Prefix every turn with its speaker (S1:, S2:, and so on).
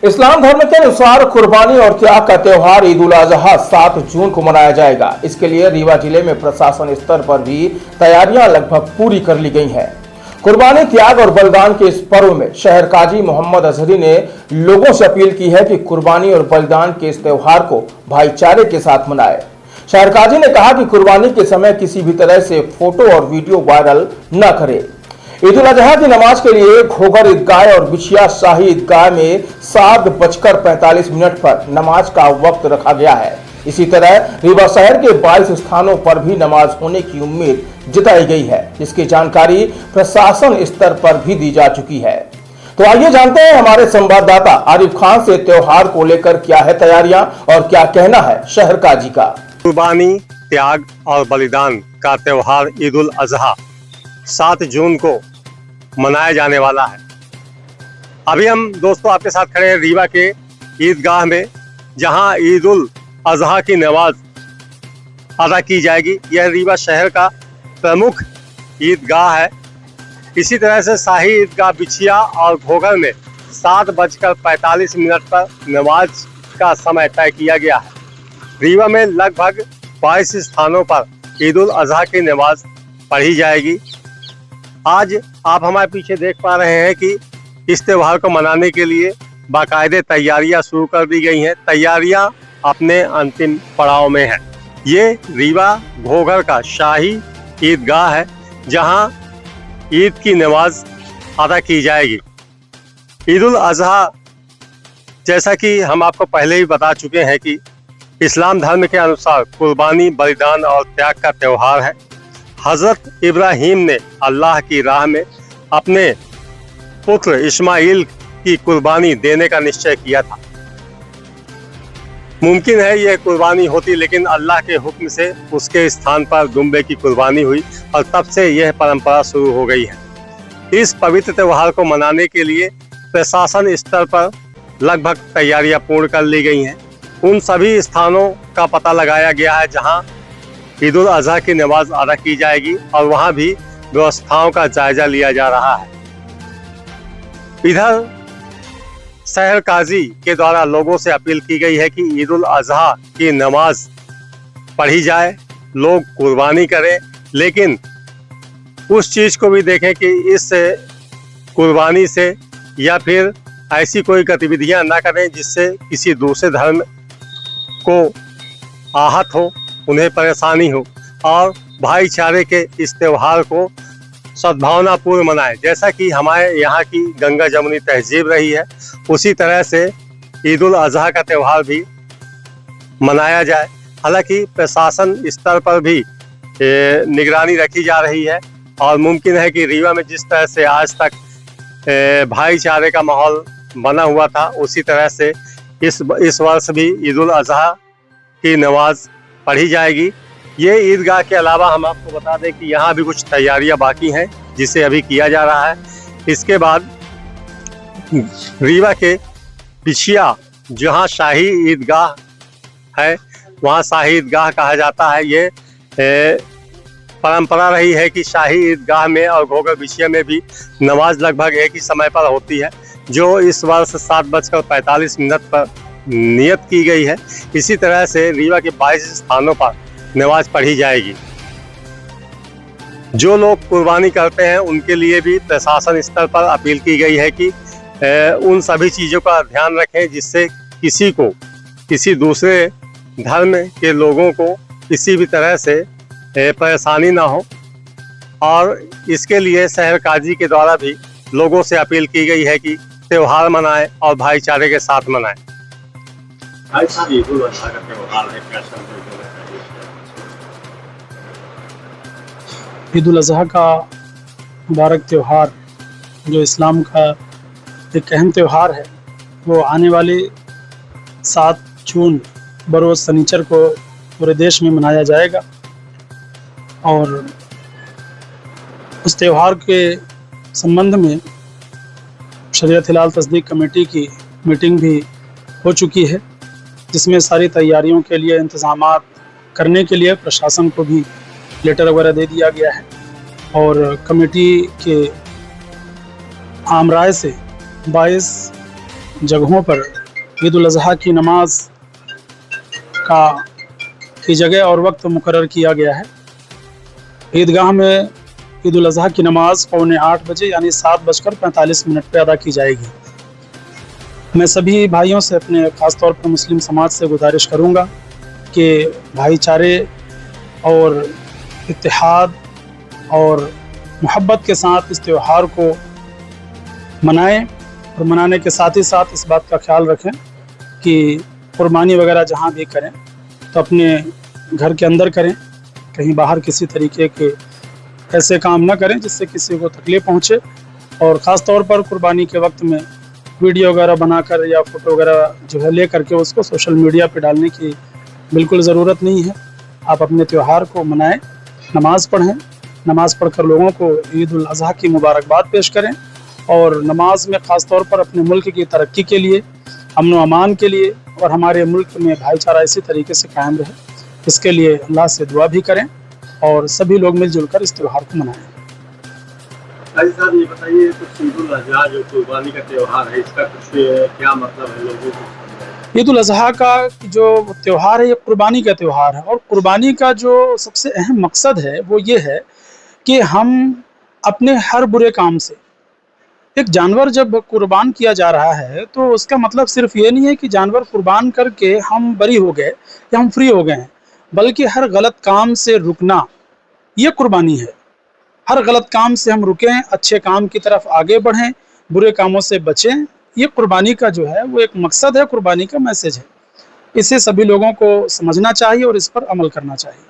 S1: इस्लाम धर्म के अनुसार कुर्बानी और त्याग का त्यौहार ईद उल अजहा 7 जून को मनाया जाएगा। इसके लिए रीवा जिले में प्रशासन स्तर पर भी तैयारियां लगभग पूरी कर ली गई हैं। कुर्बानी, त्याग और बलिदान के इस पर्व में शहर काजी मोहम्मद अजहरी ने लोगों से अपील की है कि कुर्बानी और बलिदान के इस त्यौहार को भाईचारे के साथ मनाएं। शहर काजी ने कहा कि कुर्बानी के समय किसी भी तरह से फोटो और वीडियो वायरल न करें। ईद उल अजहा की नमाज के लिए घोघर ईदगाह और बिछिया शाही ईदगाह में 7:45 पर नमाज का वक्त रखा गया है। इसी तरह रीवा शहर के 22 स्थानों पर भी नमाज होने की उम्मीद जताई गई है, जिसकी जानकारी प्रशासन स्तर पर भी दी जा चुकी है। तो आइए जानते हैं हमारे संवाददाता आरिफ खान से त्योहार को लेकर क्या है तैयारियां और क्या कहना है शहर काजी का।
S2: कुर्बानी, त्याग और बलिदान का त्योहार ईद उल अजहा 7 जून को मनाया जाने वाला है। अभी हम दोस्तों आपके साथ खड़े हैं रीवा के ईदगाह में, जहां ईद उल अजहा की नमाज अदा की जाएगी। यह रीवा शहर का प्रमुख ईदगाह है। इसी तरह से शाही ईदगाह बिछिया और घोघर में 7:45 पर नमाज का समय तय किया गया है। रीवा में लगभग 22 स्थानों पर ईद उल अजहा की नमाज पढ़ी जाएगी। आज आप हमारे पीछे देख पा रहे हैं कि इस त्यौहार को मनाने के लिए बाकायदे तैयारियां शुरू कर दी गई हैं। तैयारियां अपने अंतिम पड़ाव में हैं। ये रीवा घोघर का शाही ईदगाह है, जहां ईद की नमाज अदा की जाएगी। ईद उल अजहा, जैसा कि हम आपको पहले ही बता चुके हैं कि इस्लाम धर्म के अनुसार कुर्बानी, बलिदान और त्याग का त्यौहार है। हजरत इब्राहीम ने अल्लाह की राह में अपने पुत्र इस्माइल की कुर्बानी देने का निश्चय किया था। मुमकिन है यह कुर्बानी होती, लेकिन अल्लाह के हुक्म से उसके स्थान पर दुम्बे की कुर्बानी हुई और तब से यह परंपरा शुरू हो गई है। इस पवित्र त्यौहार को मनाने के लिए प्रशासन स्तर पर लगभग तैयारियां पूर्ण कर ली गई हैं। उन सभी स्थानों का पता लगाया गया है जहां ईद उल अजहा की नमाज अदा की जाएगी और वहां भी व्यवस्थाओं का जायजा लिया जा रहा है। इधर शहर काजी के द्वारा लोगों से अपील की गई है कि ईद उल अजहा की नमाज पढ़ी जाए, लोग कुर्बानी करें, लेकिन उस चीज को भी देखें कि इस कुर्बानी से या फिर ऐसी कोई गतिविधियां ना करें जिससे किसी दूसरे धर्म को आहत हो, उन्हें परेशानी हो, और भाईचारे के इस त्यौहार को सद्भावनापूर्ण मनाएं। जैसा कि हमारे यहाँ की गंगा जमुनी तहजीब रही है, उसी तरह से ईद उल अजहा का त्यौहार भी मनाया जाए। हालांकि प्रशासन स्तर पर भी निगरानी रखी जा रही है और मुमकिन है कि रीवा में जिस तरह से आज तक भाईचारे का माहौल बना हुआ था, उसी तरह से इस वर्ष भी ईद उल अजहा की नमाज पढ़ी जाएगी। ये ईदगाह के अलावा हम आपको बता दें कि यहाँ भी कुछ तैयारियां बाकी हैं, जिसे अभी किया जा रहा है। इसके बाद रीवा के बिछिया, जहाँ शाही ईदगाह है, वहाँ शाही ईदगाह कहा जाता है। ये परंपरा रही है कि शाही ईदगाह में और घोघर बिछिया में भी नमाज लगभग एक ही समय पर होती है, जो इस वर्ष 7:45 पर नियत की गई है। इसी तरह से रीवा के 22 स्थानों पर नमाज पढ़ी जाएगी। जो लोग कुर्बानी करते हैं उनके लिए भी प्रशासन स्तर पर अपील की गई है कि उन सभी चीज़ों का ध्यान रखें जिससे किसी को, किसी दूसरे धर्म के लोगों को किसी भी तरह से परेशानी ना हो। और इसके लिए शहर काजी के द्वारा भी लोगों से अपील की गई है कि त्यौहार मनाएं और भाईचारे के साथ मनाएं।
S3: ईद उल अजहा का मुबारक त्यौहार, जो इस्लाम का एक अहम त्यौहार है, वो आने वाली 7 जून बरोज़ शनिचर को पूरे देश में मनाया जाएगा। और उस त्यौहार के संबंध में शरीयत हिलाल तस्दीक कमेटी की मीटिंग भी हो चुकी है, जिसमें सारी तैयारियों के लिए इंतज़ामात करने के लिए प्रशासन को भी लेटर वगैरह दे दिया गया है। और कमेटी के आम राय से 22 जगहों पर ईद उल अज़हा की नमाज की जगह और वक्त मुकर्रर किया गया है। ईदगाह में ईद उल अज़हा की नमाज 7:45 बजे यानी 7:45 पर अदा की जाएगी। मैं सभी भाइयों से अपने ख़ास तौर पर मुस्लिम समाज से गुजारिश करूंगा कि भाईचारे और इत्तेहाद और मोहब्बत के साथ इस त्यौहार को मनाएं और मनाने के साथ ही साथ इस बात का ख्याल रखें कि कुर्बानी वगैरह जहाँ भी करें तो अपने घर के अंदर करें, कहीं बाहर किसी तरीके के ऐसे काम ना करें जिससे किसी को तकलीफ पहुँचे। और ख़ास तौर पर कुर्बानी के वक्त में वीडियो वगैरह बनाकर या फ़ोटो वगैरह जो है ले करके उसको सोशल मीडिया पे डालने की बिल्कुल ज़रूरत नहीं है। आप अपने त्यौहार को मनाएं, नमाज़ पढ़ें, नमाज़ पढ़कर लोगों को ईद उल अज़हा की मुबारकबाद पेश करें और नमाज में ख़ास तौर पर अपने मुल्क की तरक्की के लिए, अमन व अमान के लिए और हमारे मुल्क में भाईचारा इसी तरीके से कायम रहे, इसके लिए अल्लाह से दुआ भी करें और सभी लोग मिलजुल कर इस त्यौहार को मनाएं।
S2: हाजी साहब, ये बताइए कुछ ईद उल अज़हा जो कुर्बानी का त्यौहार है, इसका कुछ क्या मतलब है लोगों को?
S3: ईद उल अज़हा का जो त्यौहार है ये कुर्बानी का त्यौहार है और कुर्बानी का जो सबसे अहम मकसद है वो ये है कि हम अपने हर बुरे काम से, एक जानवर जब कुर्बान किया जा रहा है तो उसका मतलब सिर्फ ये नहीं है कि जानवर कुर्बान करके हम बरी हो गए या हम फ्री हो गए हैं, बल्कि हर गलत काम से रुकना ये कुर्बानी है। हर गलत काम से हम रुकें, अच्छे काम की तरफ आगे बढ़ें, बुरे कामों से बचें, ये कुर्बानी का जो है वो एक मकसद है, कुर्बानी का मैसेज है। इसे सभी लोगों को समझना चाहिए और इस पर अमल करना चाहिए।